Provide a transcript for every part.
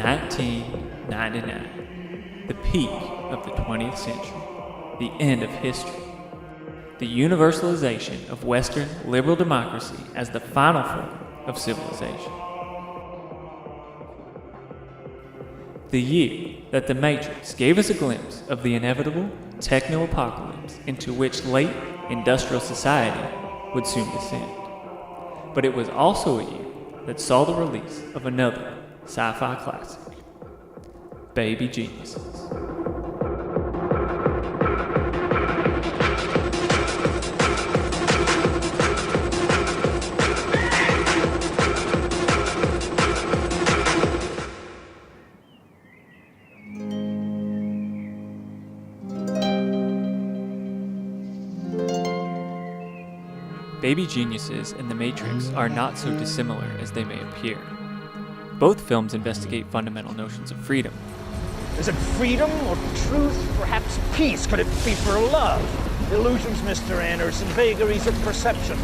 1999, the peak of the 20th century, the end of history, the universalization of Western liberal democracy as the final form of civilization. The year that The Matrix gave us a glimpse of the inevitable techno-apocalypse into which late industrial society would soon descend. But it was also a year that saw the release of another sci-fi classic, Baby Geniuses. Baby Geniuses and The Matrix are not so dissimilar as they may appear. Both films investigate fundamental notions of freedom. Is it freedom or truth? Perhaps peace? Could it be for love? Illusions, Mr. Anderson, vagaries of perception.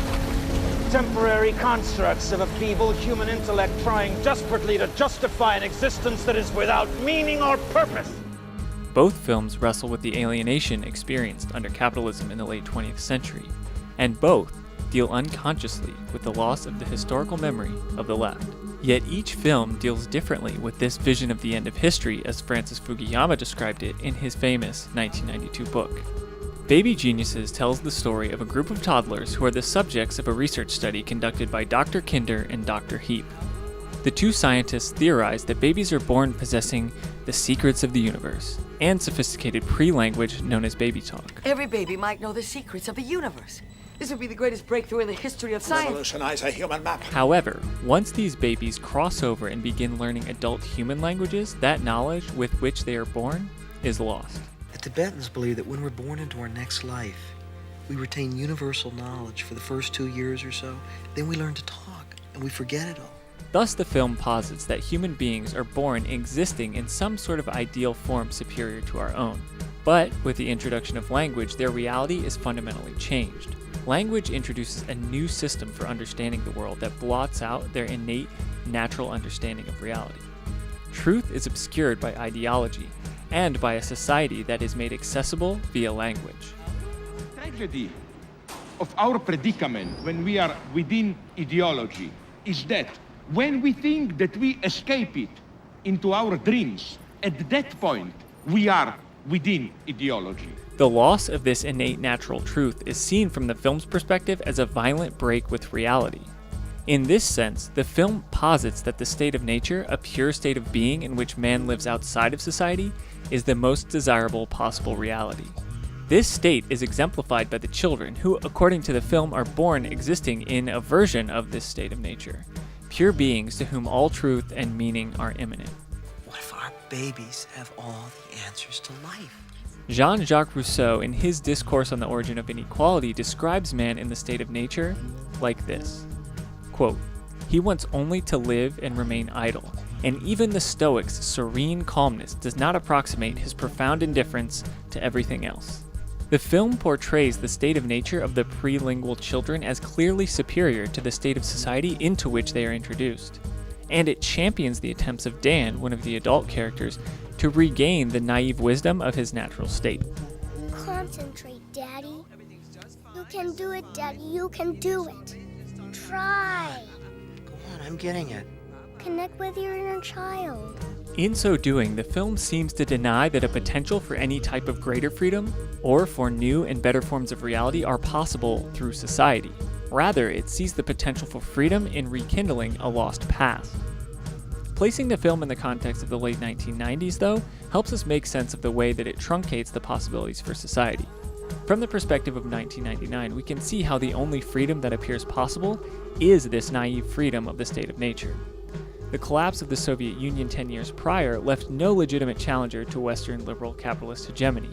Temporary constructs of a feeble human intellect trying desperately to justify an existence that is without meaning or purpose. Both films wrestle with the alienation experienced under capitalism in the late 20th century, and both deal unconsciously with the loss of the historical memory of the left. Yet each film deals differently with this vision of the end of history as Francis Fukuyama described it in his famous 1992 book. Baby Geniuses tells the story of a group of toddlers who are the subjects of a research study conducted by Dr. Kinder and Dr. Heap. The two scientists theorize that babies are born possessing the secrets of the universe and sophisticated pre-language known as baby talk. Every baby might know the secrets of the universe. This would be the greatest breakthrough in the history of science. Revolutionize a human map. However, once these babies cross over and begin learning adult human languages, that knowledge with which they are born is lost. The Tibetans believe that when we're born into our next life, we retain universal knowledge for the first 2 years or so. Then we learn to talk, and we forget it all. Thus, the film posits that human beings are born existing in some sort of ideal form superior to our own. But with the introduction of language, their reality is fundamentally changed. Language introduces a new system for understanding the world that blots out their innate, natural understanding of reality. Truth is obscured by ideology and by a society that is made accessible via language. The tragedy of our predicament when we are within ideology is that when we think that we escape it into our dreams, at that point we are within ideology. The loss of this innate natural truth is seen from the film's perspective as a violent break with reality. In this sense, the film posits that the state of nature, a pure state of being in which man lives outside of society, is the most desirable possible reality. This state is exemplified by the children who, according to the film, are born existing in a version of this state of nature, pure beings to whom all truth and meaning are immanent. What if our babies have all the answers to life? Jean-Jacques Rousseau, in his Discourse on the Origin of Inequality, describes man in the state of nature like this. Quote, "He wants only to live and remain idle, and even the Stoic's serene calmness does not approximate his profound indifference to everything else." The film portrays the state of nature of the prelingual children as clearly superior to the state of society into which they are introduced, and it champions the attempts of Dan, one of the adult characters, to regain the naive wisdom of his natural state. Concentrate, Daddy. You can do it, Daddy. You can do it. Try. Go on, I'm getting it. Connect with your inner child. In so doing, the film seems to deny that a potential for any type of greater freedom or for new and better forms of reality are possible through society. Rather, it sees the potential for freedom in rekindling a lost past. Placing the film in the context of the late 1990s, though, helps us make sense of the way that it truncates the possibilities for society. From the perspective of 1999, we can see how the only freedom that appears possible is this naive freedom of the state of nature. The collapse of the Soviet Union 10 years prior left no legitimate challenger to Western liberal capitalist hegemony.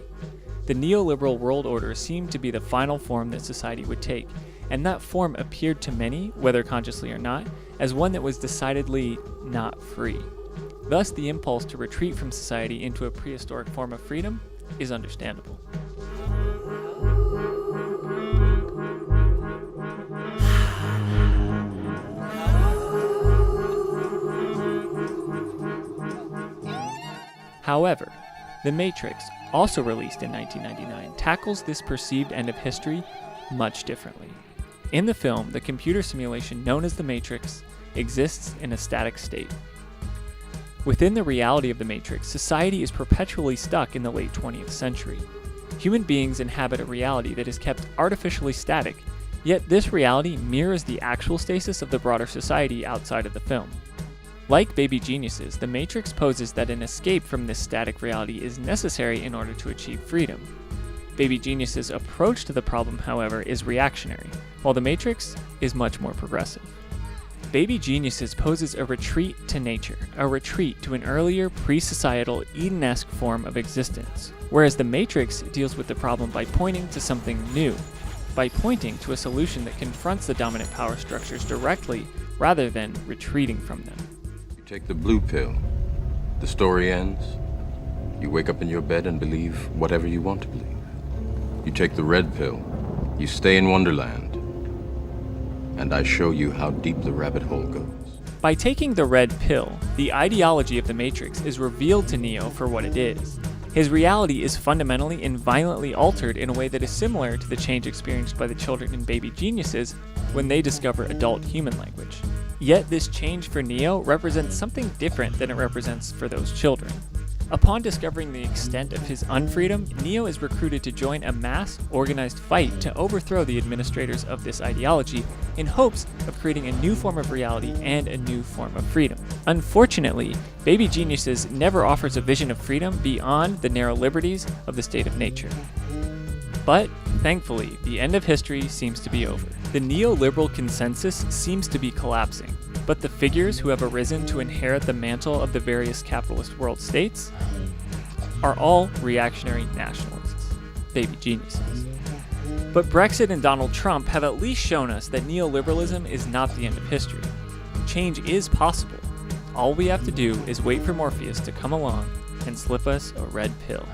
The neoliberal world order seemed to be the final form that society would take, and that form appeared to many, whether consciously or not, as one that was decidedly not free. Thus, the impulse to retreat from society into a prehistoric form of freedom is understandable. However, The Matrix, also released in 1999, tackles this perceived end of history much differently. In the film, the computer simulation known as The Matrix exists in a static state. Within the reality of The Matrix, society is perpetually stuck in the late 20th century. Human beings inhabit a reality that is kept artificially static, yet this reality mirrors the actual stasis of the broader society outside of the film. Like Baby Geniuses, The Matrix poses that an escape from this static reality is necessary in order to achieve freedom. Baby Geniuses' approach to the problem, however, is reactionary, while The Matrix is much more progressive. Baby Geniuses poses a retreat to nature, a retreat to an earlier pre-societal Eden-esque form of existence, whereas The Matrix deals with the problem by pointing to something new, by pointing to a solution that confronts the dominant power structures directly rather than retreating from them. You take the blue pill, the story ends, you wake up in your bed and believe whatever you want to believe. You take the red pill, you stay in Wonderland, and I show you how deep the rabbit hole goes. By taking the red pill, the ideology of the Matrix is revealed to Neo for what it is. His reality is fundamentally and violently altered in a way that is similar to the change experienced by the children in Baby Geniuses when they discover adult human language. Yet this change for Neo represents something different than it represents for those children. Upon discovering the extent of his unfreedom, Neo is recruited to join a mass, organized fight to overthrow the administrators of this ideology in hopes of creating a new form of reality and a new form of freedom. Unfortunately, Baby Geniuses never offers a vision of freedom beyond the narrow liberties of the state of nature. But, thankfully, the end of history seems to be over. The neoliberal consensus seems to be collapsing, but the figures who have arisen to inherit the mantle of the various capitalist world states are all reactionary nationalists, baby geniuses. But Brexit and Donald Trump have at least shown us that neoliberalism is not the end of history. Change is possible. All we have to do is wait for Morpheus to come along and slip us a red pill.